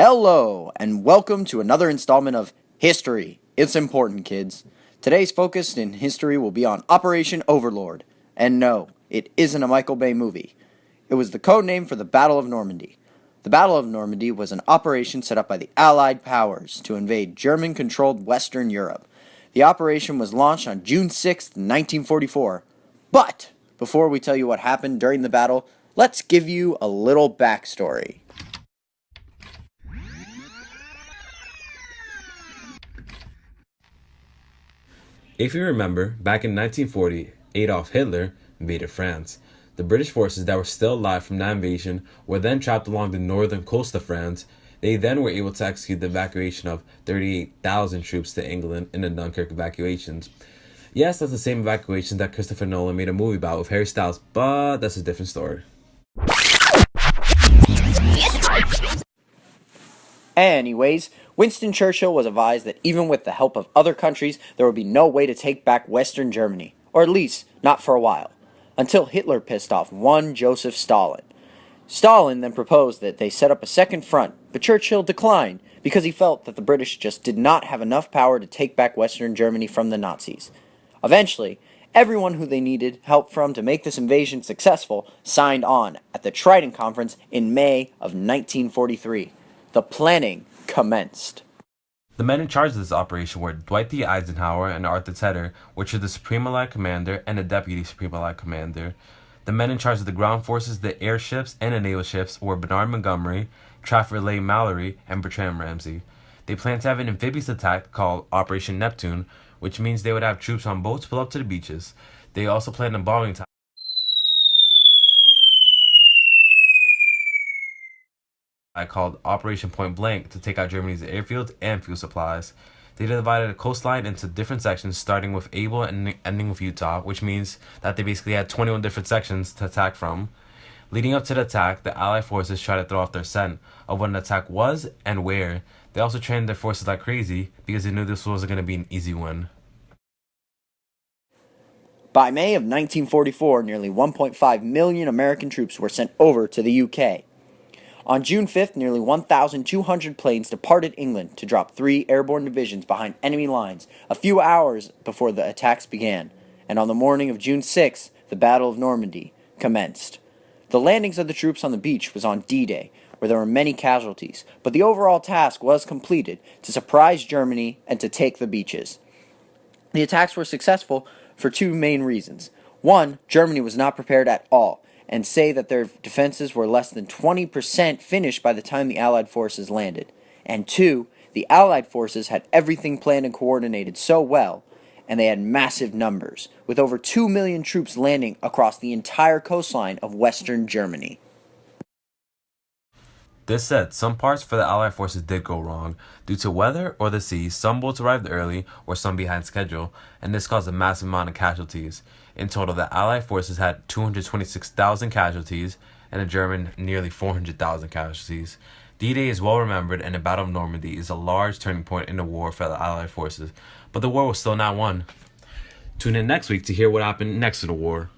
Hello, and welcome to another installment of History. It's important, kids. Today's focus in history will be on Operation Overlord. And no, it isn't a Michael Bay movie. It was the code name for the Battle of Normandy. The Battle of Normandy was an operation set up by the Allied powers to invade German-controlled Western Europe. The operation was launched on June 6, 1944. But before we tell you what happened during the battle, let's give you a little backstory. If you remember, back in 1940, Adolf Hitler invaded France. The British forces that were still alive from that invasion were then trapped along the northern coast of France. They then were able to execute the evacuation of 38,000 troops to England in the Dunkirk evacuations. Yes, that's the same evacuation that Christopher Nolan made a movie about with Harry Styles, but that's a different story. Anyways, Winston Churchill was advised that even with the help of other countries, there would be no way to take back Western Germany, or at least not for a while, until Hitler pissed off one Joseph Stalin. Stalin then proposed that they set up a second front, but Churchill declined because he felt that the British just did not have enough power to take back Western Germany from the Nazis. Eventually, everyone who they needed help from to make this invasion successful signed on at the Trident Conference in May of 1943. The planning commenced. The men in charge of this operation were Dwight D. Eisenhower and Arthur Tedder, which are the Supreme Allied Commander and the Deputy Supreme Allied Commander. The men in charge of the ground forces, the airships, and the naval ships were Bernard Montgomery, Trafford Leigh Mallory, and Bertrand Ramsey. They planned to have an amphibious attack called Operation Neptune, which means they would have troops on boats pull up to the beaches. They also planned a bombing attack called Operation Point Blank to take out Germany's airfields and fuel supplies. They divided the coastline into different sections, starting with Able and ending with Utah, which means that they basically had 21 different sections to attack from. Leading up to the attack, the Allied forces tried to throw off their scent of what an attack was and where. They also trained their forces like crazy because they knew this wasn't going to be an easy win. By May of 1944, nearly 1.5 million American troops were sent over to the UK. On June 5th, nearly 1,200 planes departed England to drop 3 airborne divisions behind enemy lines a few hours before the attacks began, and on the morning of June 6th, the Battle of Normandy commenced. The landings of the troops on the beach was on D-Day, where there were many casualties, but the overall task was completed to surprise Germany and to take the beaches. The attacks were successful for 2 main reasons. One, Germany was not prepared at all, and say that their defenses were less than 20% finished by the time the Allied forces landed. And 2, the Allied forces had everything planned and coordinated so well, and they had massive numbers, with over 2 million troops landing across the entire coastline of Western Germany. This said, some parts for the Allied forces did go wrong. Due to weather or the sea, some boats arrived early or some behind schedule, and this caused a massive amount of casualties. In total, the Allied forces had 226,000 casualties, and the German nearly 400,000 casualties. D-Day is well remembered, and the Battle of Normandy is a large turning point in the war for the Allied forces, but the war was still not won. Tune in next week to hear what happened next to the war.